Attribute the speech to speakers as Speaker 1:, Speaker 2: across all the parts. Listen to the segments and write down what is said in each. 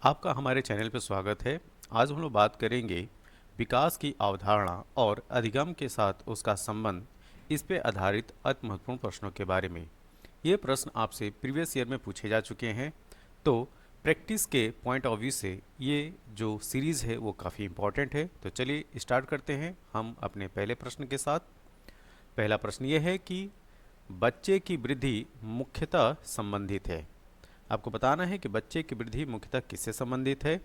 Speaker 1: आपका हमारे चैनल पर स्वागत है। आज हम लोग बात करेंगे विकास की अवधारणा और अधिगम के साथ उसका संबंध, इस पे आधारित अति महत्वपूर्ण प्रश्नों के बारे में। ये प्रश्न आपसे प्रीवियस ईयर में पूछे जा चुके हैं, तो प्रैक्टिस के पॉइंट ऑफ व्यू से ये जो सीरीज़ है वो काफ़ी इम्पोर्टेंट है। तो चलिए स्टार्ट करते हैं हम अपने पहले प्रश्न के साथ। पहला प्रश्न ये है कि बच्चे की वृद्धि मुख्यतः संबंधित है। आपको बताना है कि बच्चे की वृद्धि मुख्यतः किससे संबंधित है,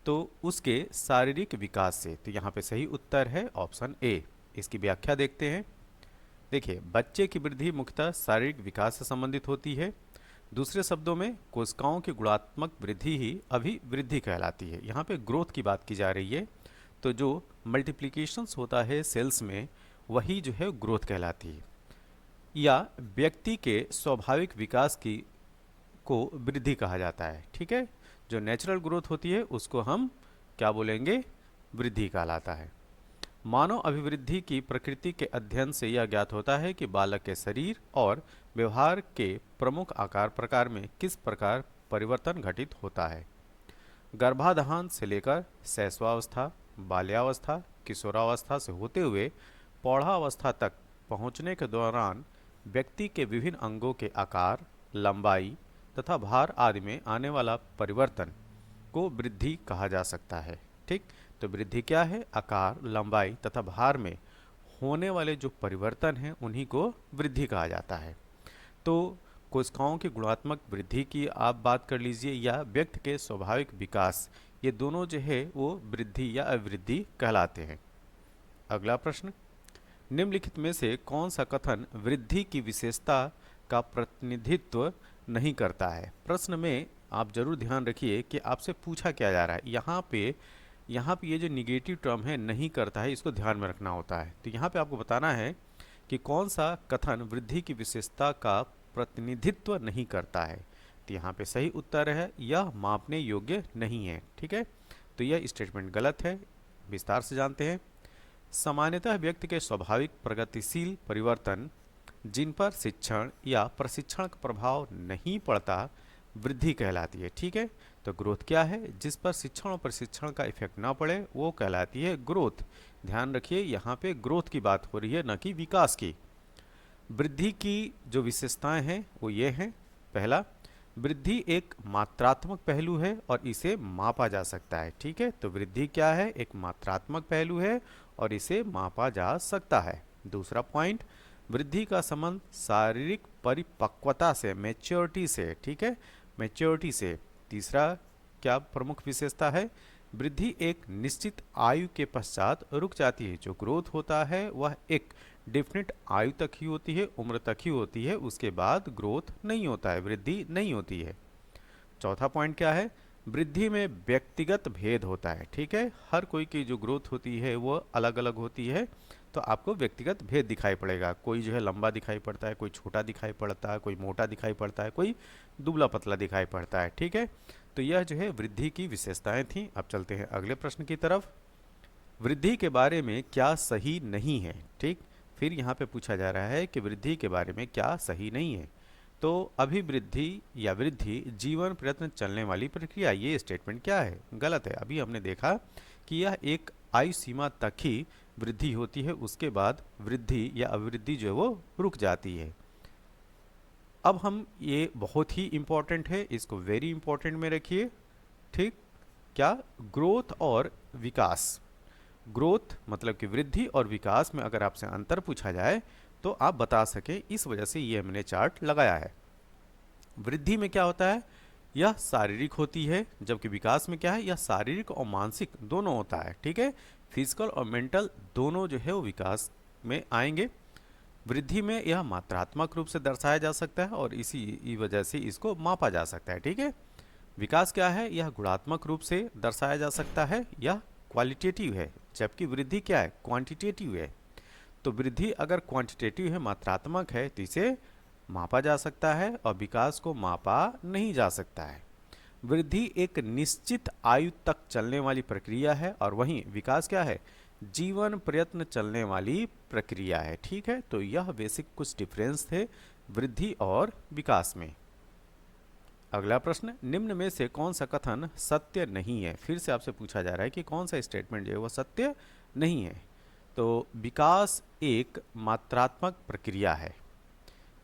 Speaker 1: तो उसके शारीरिक विकास से। तो यहाँ पे सही उत्तर है ऑप्शन ए। इसकी व्याख्या देखते हैं। देखिए, बच्चे की वृद्धि मुख्यतः शारीरिक विकास से संबंधित होती है। दूसरे शब्दों में कोशिकाओं की गुणात्मक वृद्धि ही अभिवृद्धि कहलाती है। यहाँ पे ग्रोथ की बात की जा रही है, तो जो मल्टीप्लिकेशंस होता है सेल्स में, वही जो है ग्रोथ कहलाती है। या व्यक्ति के स्वाभाविक विकास की को वृद्धि कहा जाता है। ठीक है, जो नेचुरल ग्रोथ होती है उसको हम क्या बोलेंगे, वृद्धि कहलाता है। मानव अभिवृद्धि की प्रकृति के अध्ययन से यह ज्ञात होता है कि बालक के शरीर और व्यवहार के प्रमुख आकार प्रकार में किस प्रकार परिवर्तन घटित होता है। गर्भाधान से लेकर शैशवावस्था, बाल्यावस्था, किशोरावस्था से होते हुए प्रौढ़ावस्था तक पहुंचने के दौरान व्यक्ति के विभिन्न अंगों के आकार, लंबाई तथा भार आदि में आने वाला परिवर्तन को वृद्धि कहा जा सकता है। ठीक, तो वृद्धि क्या है, आकार, लंबाई तथा भार में होने वाले जो परिवर्तन हैं उन्हीं को वृद्धि कहा जाता है। तो कोशिकाओं की गुणात्मक वृद्धि की आप बात कर लीजिए या व्यक्ति के स्वाभाविक विकास, ये दोनों जो है वो वृद्धि या अवृद्धि कहलाते हैं। अगला प्रश्न, निम्नलिखित में से कौन सा कथन वृद्धि की विशेषता का प्रतिनिधित्व नहीं करता है। प्रश्न में आप जरूर ध्यान रखिए कि आपसे पूछा क्या जा रहा है। यहाँ पे ये जो निगेटिव टर्म है नहीं करता है, इसको ध्यान में रखना होता है। तो यहाँ पे आपको बताना है कि कौन सा कथन वृद्धि की विशेषता का प्रतिनिधित्व नहीं करता है। तो यहाँ पे सही उत्तर है यह मापने योग्य नहीं है। ठीक है, तो यह स्टेटमेंट गलत है। विस्तार से जानते हैं। सामान्यतः व्यक्ति के स्वाभाविक प्रगतिशील परिवर्तन जिन पर शिक्षण या प्रशिक्षण का प्रभाव नहीं पड़ता, वृद्धि कहलाती है। ठीक है, तो ग्रोथ क्या है, जिस पर शिक्षण और प्रशिक्षण का इफेक्ट ना पड़े वो कहलाती है ग्रोथ। ध्यान रखिए यहाँ पे ग्रोथ की बात हो रही है, न कि विकास की। वृद्धि की जो विशेषताएं हैं वो ये हैं। पहला, वृद्धि एक मात्रात्मक पहलू है और इसे मापा जा सकता है। ठीक है, तो वृद्धि क्या है, एक मात्रात्मक पहलू है और इसे मापा जा सकता है। दूसरा पॉइंट, वृद्धि का संबंध शारीरिक परिपक्वता से, मैच्योरिटी से। ठीक है, मैच्योरिटी से। तीसरा क्या प्रमुख विशेषता है, वृद्धि एक निश्चित आयु के पश्चात रुक जाती है। जो ग्रोथ होता है वह एक डेफिनेट आयु तक ही होती है, उम्र तक ही होती है, उसके बाद ग्रोथ नहीं होता है, वृद्धि नहीं होती है। चौथा पॉइंट क्या है, वृद्धि में व्यक्तिगत भेद होता है। ठीक है, हर कोई की जो ग्रोथ होती है वो अलग अलग होती है, तो आपको व्यक्तिगत भेद दिखाई पड़ेगा। कोई जो है लंबा दिखाई पड़ता है, कोई छोटा दिखाई पड़ता है, कोई मोटा दिखाई पड़ता है, कोई दुबला पतला दिखाई पड़ता है। ठीक है, तो यह जो है वृद्धि की विशेषताएं थी। अब चलते हैं अगले प्रश्न की तरफ। वृद्धि के बारे में क्या सही नहीं है। ठीक, फिर यहाँ पे पूछा जा रहा है कि वृद्धि के बारे में क्या सही नहीं है। तो अभिवृद्धि या वृद्धि जीवन प्रयत्न चलने वाली प्रक्रिया, ये स्टेटमेंट क्या है, गलत है। अभी हमने देखा कि यह एक आयु सीमा तक ही वृद्धि होती है, उसके बाद वृद्धि या अभिवृद्धि जो है वो रुक जाती है। अब हम, ये बहुत ही इंपॉर्टेंट है, इसको वेरी इंपॉर्टेंट में रखिए। ठीक, क्या, ग्रोथ और विकास। ग्रोथ मतलब कि वृद्धि, और विकास में अगर आपसे अंतर पूछा जाए तो आप बता सके, इस वजह से ये हमने चार्ट लगाया है। वृद्धि में क्या होता है, यह शारीरिक होती है, जबकि विकास में क्या है, यह शारीरिक और मानसिक दोनों होता है। ठीक है, फिजिकल और मेंटल दोनों जो है वो विकास में आएंगे। वृद्धि में यह मात्रात्मक रूप से दर्शाया जा सकता है और इसी वजह से इसको मापा जा सकता है। ठीक है, विकास क्या है, यह गुणात्मक रूप से दर्शाया जा सकता है, यह क्वालिटेटिव है, जबकि वृद्धि क्या है, क्वांटिटेटिव है। तो वृद्धि अगर क्वांटिटेटिव है, मात्रात्मक है, तो इसे मापा जा सकता है और विकास को मापा नहीं जा सकता है। वृद्धि एक निश्चित आयु तक चलने वाली प्रक्रिया है और वहीं विकास क्या है, जीवन प्रयत्न चलने वाली प्रक्रिया है। ठीक है, तो यह बेसिक कुछ डिफरेंस थे वृद्धि और विकास में। अगला प्रश्न, निम्न में से कौन सा कथन सत्य नहीं है? फिर से आपसे पूछा जा रहा है कि कौन सा स्टेटमेंट जो है वो सत्य नहीं है। तो विकास एक मात्रात्मक प्रक्रिया है।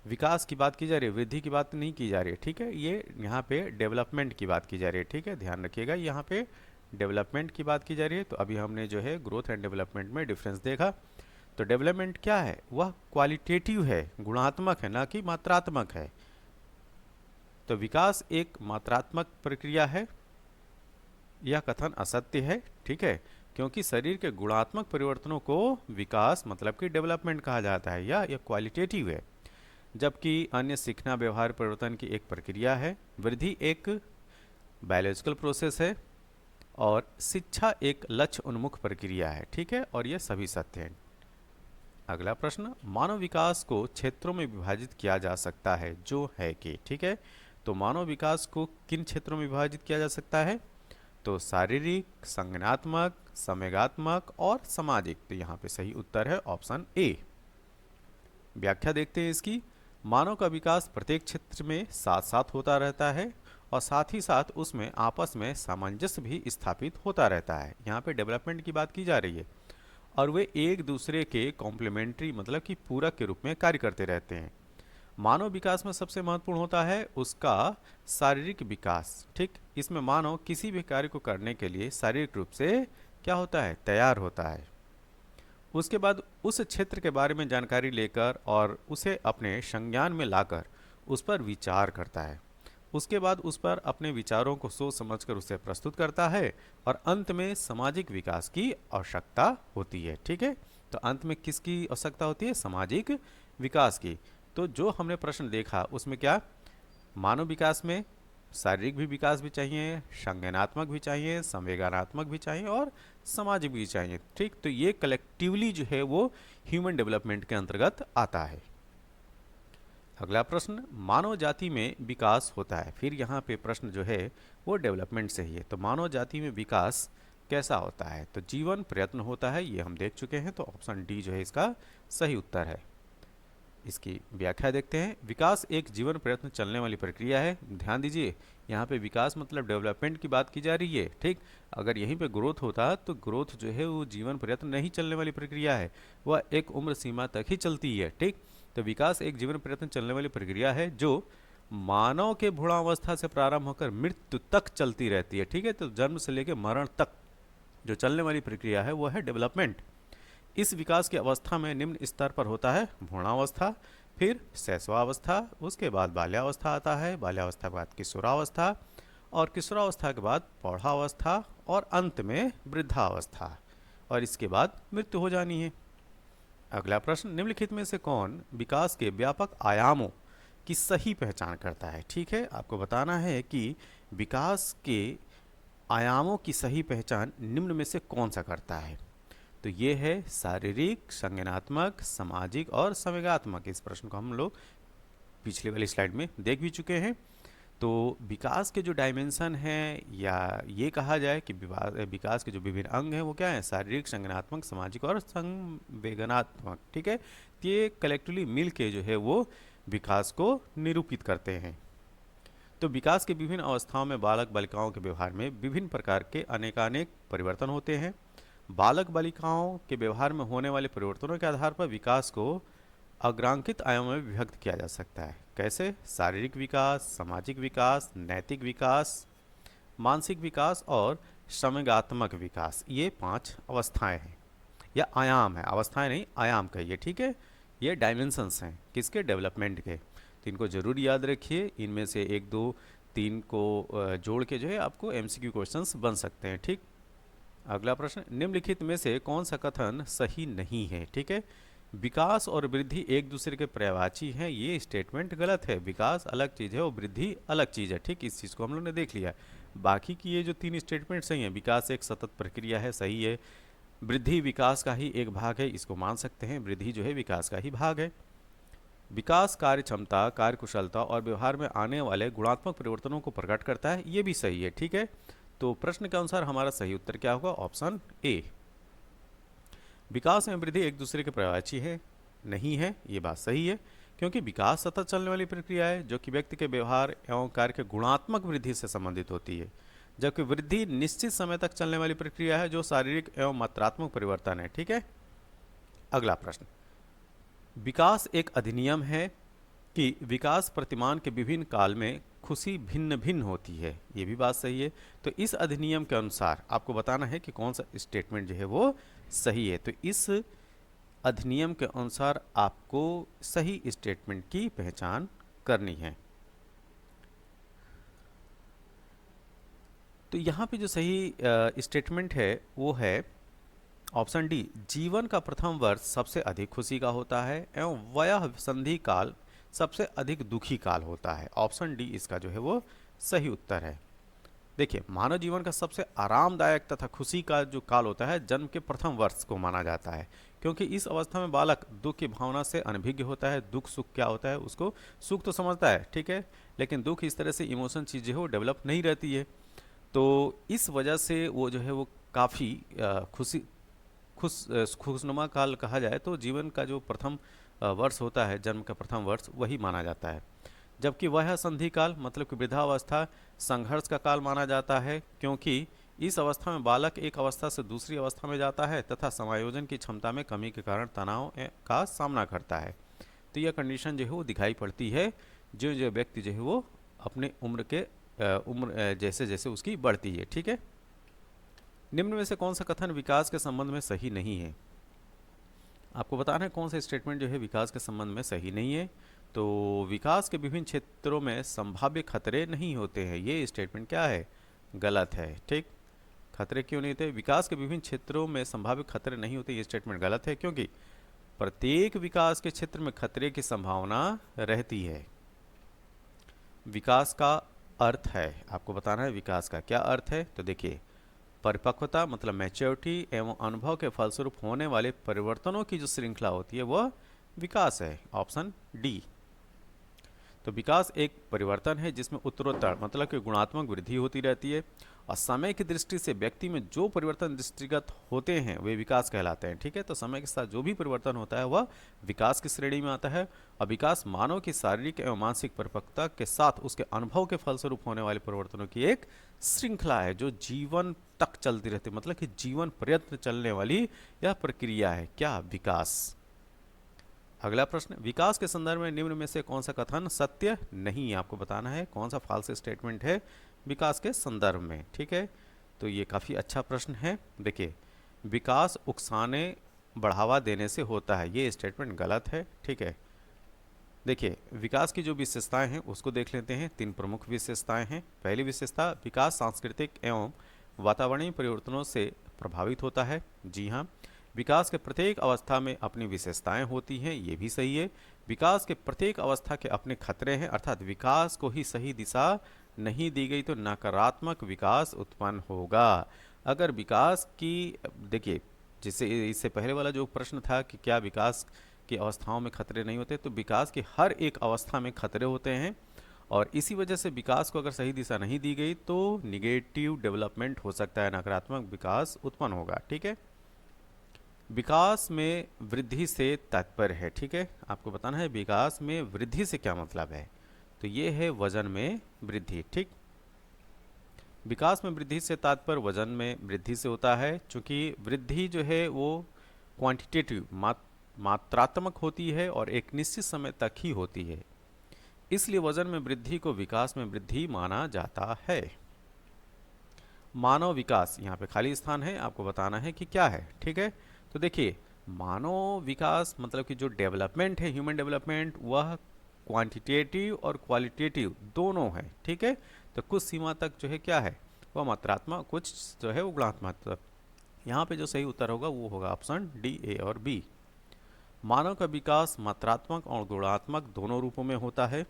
Speaker 1: विकास की बात की जा रही है, वृद्धि की बात नहीं की जा रही है, ठीक है। ये यहाँ पे डेवलपमेंट की बात की जा रही है, ठीक है, ध्यान रखिएगा, यहाँ पे डेवलपमेंट की बात की जा रही है। तो अभी हमने जो है ग्रोथ एंड डेवलपमेंट में डिफरेंस देखा। तो डेवलपमेंट क्या है? वह क्वालिटेटिव है, गुणात्मक है, ना कि मात्रात्मक है। तो विकास एक मात्रात्मक प्रक्रिया है, यह कथन असत्य है, ठीक है, क्योंकि शरीर के गुणात्मक परिवर्तनों को विकास मतलब कि डेवलपमेंट कहा जाता है, या यह क्वालिटेटिव है। जबकि अन्य सीखना व्यवहार परिवर्तन की एक प्रक्रिया है, वृद्धि एक बायोलॉजिकल प्रोसेस है, और शिक्षा एक लक्ष्य उन्मुख प्रक्रिया है, ठीक है, और यह सभी सत्य हैं। अगला प्रश्न, मानव विकास को क्षेत्रों में विभाजित किया जा सकता है, जो है कि, ठीक है। तो मानव विकास को किन क्षेत्रों में विभाजित किया जा सकता है? तो शारीरिक, संज्ञानात्मक, संवेगात्मक और सामाजिक। तो यहाँ पे सही उत्तर है ऑप्शन ए। व्याख्या देखते हैं इसकी। मानव का विकास प्रत्येक क्षेत्र में साथ साथ होता रहता है, और साथ ही साथ उसमें आपस में सामंजस्य भी स्थापित होता रहता है। यहाँ पे डेवलपमेंट की बात की जा रही है, और वे एक दूसरे के कॉम्प्लीमेंट्री मतलब कि पूरक के रूप में कार्य करते रहते हैं। मानव विकास में सबसे महत्वपूर्ण होता है उसका शारीरिक विकास, ठीक। इसमें मानव किसी भी कार्य को करने के लिए शारीरिक रूप से क्या होता है? तैयार होता है। उसके बाद उस क्षेत्र के बारे में जानकारी लेकर और उसे अपने संज्ञान में लाकर उस पर विचार करता है। उसके बाद उस पर अपने विचारों को सोच समझकर उसे प्रस्तुत करता है, और अंत में सामाजिक विकास की आवश्यकता होती है, ठीक है। तो अंत में किसकी आवश्यकता होती है? सामाजिक विकास की। तो जो हमने प्रश्न देखा उसमें क्या, मानव विकास में शारीरिक भी विकास भी चाहिए, संज्ञानात्मक भी चाहिए, संवेगानात्मक भी चाहिए, और सामाजिक भी चाहिए, ठीक। तो ये कलेक्टिवली जो है वो ह्यूमन डेवलपमेंट के अंतर्गत आता है। अगला प्रश्न, मानव जाति में विकास होता है। फिर यहाँ पे प्रश्न जो है वो डेवलपमेंट से ही है। तो मानव जाति में विकास कैसा होता है? तो जीवन प्रयत्न होता है, ये हम देख चुके हैं। तो ऑप्शन डी जो है इसका सही उत्तर है। इसकी व्याख्या देखते हैं। विकास एक जीवन प्रयत्न चलने वाली प्रक्रिया है। ध्यान दीजिए, यहाँ पे विकास मतलब डेवलपमेंट की बात की जा रही है, ठीक। अगर यहीं पे ग्रोथ होता तो ग्रोथ जो है वो जीवन प्रयत्न नहीं चलने वाली प्रक्रिया है, वह एक उम्र सीमा तक ही चलती है, ठीक। तो विकास एक जीवन प्रयत्न चलने वाली प्रक्रिया है जो मानव के भ्रूणावस्था से प्रारंभ होकर मृत्यु तक चलती रहती है, ठीक है। तो जन्म से लेकर मरण तक जो चलने वाली प्रक्रिया है वह है डेवलपमेंट। इस विकास की अवस्था में निम्न स्तर पर होता है भ्रूणावस्था, फिर शैशवावस्था, उसके बाद बाल्यावस्था आता है, बाल्यावस्था के बाद किशोरावस्था, और किशोरावस्था के बाद प्रौढ़ावस्था, और अंत में वृद्धावस्था, और इसके बाद मृत्यु हो जानी है। अगला प्रश्न, निम्नलिखित में से कौन विकास के व्यापक आयामों की सही पहचान करता है? ठीक है, आपको बताना है कि विकास के आयामों की सही पहचान निम्न में से कौन सा करता है। तो ये है शारीरिक, संज्ञानात्मक, सामाजिक और संवेगात्मक। इस प्रश्न को हम लोग पिछले वाली स्लाइड में देख भी चुके हैं। तो विकास के जो डायमेंशन हैं, या ये कहा जाए कि विकास के जो विभिन्न अंग हैं वो क्या है? शारीरिक, संज्ञानात्मक, सामाजिक और संवेदनात्मक, ठीक है। तो ये कलेक्टिवली मिल के जो है वो विकास को निरूपित करते हैं। तो विकास के विभिन्न अवस्थाओं में बालक बालिकाओं के व्यवहार में विभिन्न प्रकार के अनेकानेक परिवर्तन होते हैं। बालक बालिकाओं के व्यवहार में होने वाले परिवर्तनों के आधार पर विकास को अग्रांकित आयामों में विभक्त किया जा सकता है। कैसे? शारीरिक विकास, सामाजिक विकास, नैतिक विकास, मानसिक विकास और संवेगात्मक विकास। ये 5 अवस्थाएं हैं या आयाम है, अवस्थाएं नहीं आयाम कहिए, ठीक है। ये डायमेंशंस हैं किसके? डेवलपमेंट के। तो इनको जरूर याद रखिए। इनमें से 1, 2, 3 को जोड़ के जो है आपको MCQ क्वेश्चंस बन सकते हैं, ठीक। अगला प्रश्न, निम्नलिखित में से कौन सा कथन सही नहीं है? ठीक है, विकास और वृद्धि एक दूसरे के पर्यायवाची हैं, ये स्टेटमेंट गलत है। विकास अलग चीज़ है और वृद्धि अलग चीज़ है, ठीक। इस चीज़ को हम लोग ने देख लिया है। बाकी की ये जो 3 स्टेटमेंट सही हैं, विकास एक सतत प्रक्रिया है, सही है। वृद्धि विकास का ही एक भाग है, इसको मान सकते हैं, वृद्धि जो है विकास का ही भाग है। विकास कार्य क्षमता, कार्य कुशलता और व्यवहार में आने वाले गुणात्मक परिवर्तनों को प्रकट करता है, ये भी सही है, ठीक है। तो प्रश्न के अनुसार हमारा सही उत्तर क्या होगा? Option A. विकास एवं वृद्धि एक दूसरे के पर्यायवाची है, नहीं है, ये बात सही है। क्योंकि विकास सतत चलने वाली प्रक्रिया है जो कि व्यक्ति के व्यवहार एवं कार्य के गुणात्मक वृद्धि से संबंधित होती है, जबकि वृद्धि निश्चित समय तक चलने वाली प्रक्रिया है जो शारीरिक एवं मात्रात्मक परिवर्तन है। ठीक है। अगला प्रश्न, विकास एक अधिनियम है कि विकास प्रतिमान के विभिन्न काल में खुशी भिन्न भिन्न होती है। ये भी बात सही है। तो इस अधिनियम के अनुसार आपको बताना है कि कौन सा स्टेटमेंट जो है वो सही है। तो इस अधिनियम के अनुसार आपको सही स्टेटमेंट की पहचान करनी है। तो यहाँ पे जो सही स्टेटमेंट है वो है ऑप्शन डी, जीवन का प्रथम वर्ष सबसे अधिक खुशी का होता है एवं वयः संधि काल सबसे अधिक दुखी काल होता है। ऑप्शन डी इसका जो है वो सही उत्तर है। देखिए, मानव जीवन का सबसे आरामदायक तथा खुशी का जो काल होता है जन्म के प्रथम वर्ष को माना जाता है, क्योंकि इस अवस्था में बालक दुख की भावना से अनभिज्ञ होता है। दुख सुख क्या होता है उसको सुख तो समझता है, ठीक है, लेकिन दुख इस तरह से इमोशन चीज़ जो है वो डेवलप नहीं रहती है। तो इस वजह से वो जो है वो काफ़ी खुशी खुशनुमा काल कहा जाए तो जीवन का जो प्रथम वर्ष होता है, जन्म का प्रथम वर्ष, वही माना जाता है। जबकि वह संधि काल मतलब कि वृद्धावस्था संघर्ष का काल माना जाता है, क्योंकि इस अवस्था में बालक एक अवस्था से दूसरी अवस्था में जाता है तथा समायोजन की क्षमता में कमी के कारण तनाव का सामना करता है। तो यह कंडीशन जो है वो दिखाई पड़ती है जो जो व्यक्ति जो है वो अपने उम्र जैसे जैसे उसकी बढ़ती है। ठीक है। निम्न में से कौन सा कथन विकास के संबंध में सही नहीं है? आपको बताना है कौन सा स्टेटमेंट जो है विकास के संबंध में सही नहीं है। तो विकास के विभिन्न क्षेत्रों में संभाव्य खतरे नहीं होते हैं, ये स्टेटमेंट क्या है? गलत है। ठीक, खतरे क्यों नहीं होते? विकास के विभिन्न क्षेत्रों में संभाव्य खतरे नहीं होते, ये स्टेटमेंट गलत है, क्योंकि प्रत्येक विकास के क्षेत्र में खतरे की संभावना रहती है। विकास का अर्थ है, आपको बताना है विकास का क्या अर्थ है। तो देखिए, परिपक्वता मतलब मैच्योरिटी एवं अनुभव के फलस्वरूप होने वाले परिवर्तनों की जो श्रृंखला होती है वह विकास है। Option D. तो विकास एक परिवर्तन है जिसमें उत्तरोत्तर मतलब कि गुणात्मक वृद्धि होती रहती है, और समय की दृष्टि से व्यक्ति में जो परिवर्तन दृष्टिगत होते हैं वे विकास कहलाते हैं। ठीक है। तो समय के साथ जो भी परिवर्तन होता है वह विकास की श्रेणी में आता है, और विकास मानव की शारीरिक एवं मानसिक परिपक्वता के साथ उसके अनुभव के फलस्वरूप होने वाले परिवर्तनों की एक श्रृंखला है जो जीवन तक चलती रहती है, मतलब कि जीवन पर्यंत चलने वाली यह प्रक्रिया है क्या? विकास। अगला प्रश्न, विकास के संदर्भ में निम्न में से कौन सा कथन सत्य नहीं है? आपको बताना है कौन सा फॉल्स स्टेटमेंट है विकास के संदर्भ में। ठीक है। तो ये काफ़ी अच्छा प्रश्न है। देखिए, विकास उकसाने बढ़ावा देने से होता है, ये स्टेटमेंट गलत है। ठीक है। देखिए, विकास की जो विशेषताएं हैं उसको देख लेते हैं। 3 प्रमुख विशेषताएं हैं। पहली विशेषता, विकास सांस्कृतिक एवं वातावरणीय परिवर्तनों से प्रभावित होता है। जी हाँ, विकास के प्रत्येक अवस्था में अपनी विशेषताएं होती हैं, ये भी सही है। विकास के प्रत्येक अवस्था के अपने खतरे हैं, अर्थात विकास को ही सही दिशा नहीं दी गई तो नकारात्मक विकास उत्पन्न होगा। अगर विकास की, देखिए, जिससे इससे पहले वाला जो प्रश्न था कि क्या विकास की अवस्थाओं में खतरे नहीं होते, तो विकास की हर एक अवस्था में खतरे होते हैं, और इसी वजह से विकास को अगर सही दिशा नहीं दी गई तो निगेटिव डेवलपमेंट हो सकता है, नकारात्मक विकास उत्पन्न होगा। ठीक है। विकास में वृद्धि से तात्पर्य है। ठीक है। आपको बताना है विकास में वृद्धि से क्या मतलब है। तो ये है वजन में वृद्धि। ठीक, विकास में वृद्धि से तात्पर्य वजन में वृद्धि से होता है, क्योंकि वृद्धि जो है वो क्वांटिटेटिव मात्रात्मक होती है और एक निश्चित समय तक ही होती है, इसलिए वजन में वृद्धि को विकास में वृद्धि माना जाता है। मानव विकास, यहाँ पे खाली स्थान है, आपको बताना है कि क्या है। ठीक है। तो देखिए, मानव विकास मतलब कि जो डेवलपमेंट है, ह्यूमन डेवलपमेंट, वह क्वांटिटेटिव और क्वालिटेटिव दोनों है। ठीक है। तो कुछ सीमा तक जो है क्या है, वह मात्रात्मक, कुछ जो है वो गुणात्मक। यहाँ पे जो सही उत्तर होगा वो होगा ऑप्शन डी, ए और बी। मानव का विकास मात्रात्मक और गुणात्मक दोनों रूपों में होता है।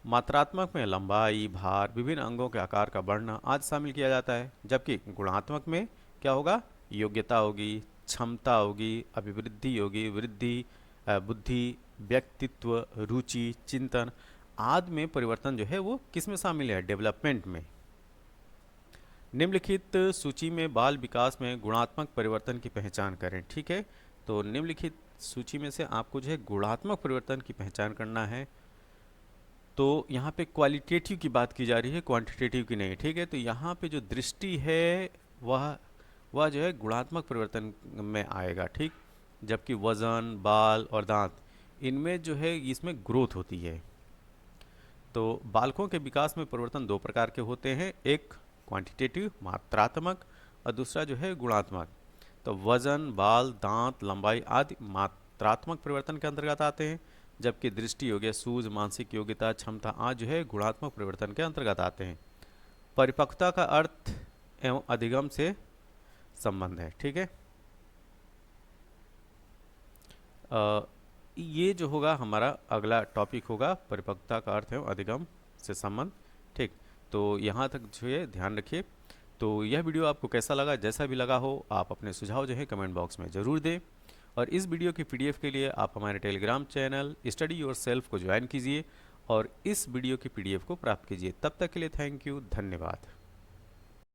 Speaker 1: मात्रात्मक में लंबाई, भार, विभिन्न अंगों के आकार का बढ़ना आदि शामिल किया जाता है, जबकि गुणात्मक में क्या होगा? योग्यता होगी, क्षमता होगी, अभिवृद्धि होगी, वृद्धि, बुद्धि, व्यक्तित्व, रुचि, चिंतन आदि में परिवर्तन जो है वो किस में शामिल है? डेवलपमेंट में। निम्नलिखित सूची में बाल विकास में गुणात्मक परिवर्तन की पहचान करें। ठीक है। तो निम्नलिखित सूची में से आपको जो है गुणात्मक परिवर्तन की पहचान करना है। तो यहाँ पे क्वालिटेटिव की बात की जा रही है, क्वांटिटेटिव की नहीं, ठीक है। तो यहाँ पे जो दृष्टि है वह जो है गुणात्मक परिवर्तन में आएगा, ठीक। जबकि वजन, बाल और दांत, इनमें जो है इसमें ग्रोथ होती है। तो बालकों के विकास में परिवर्तन दो प्रकार के होते हैं, एक क्वांटिटेटिव मात्रात्मक और दूसरा जो है गुणात्मक। तो वजन, बाल, दांत, लंबाई आदि मात्रात्मक परिवर्तन के अंतर्गत आते हैं, जबकि दृष्टि हो गया, सूझ, मानसिक योग्यता, क्षमता आदि जो है गुणात्मक परिवर्तन के अंतर्गत आते हैं। परिपक्वता का अर्थ एवं अधिगम से संबंध है, ठीक है। ये जो होगा हमारा अगला टॉपिक होगा, परिपक्वता का अर्थ एवं अधिगम से संबंध, ठीक। तो यहाँ तक जो है ध्यान रखिए। तो यह वीडियो आपको कैसा लगा, जैसा भी लगा हो आप अपने सुझाव जो है कमेंट बॉक्स में ज़रूर दें। और इस वीडियो की पीडीएफ के लिए आप हमारे टेलीग्राम चैनल स्टडी योरसेल्फ को ज्वाइन कीजिए और इस वीडियो की पीडीएफ को प्राप्त कीजिए। तब तक के लिए थैंक यू, धन्यवाद।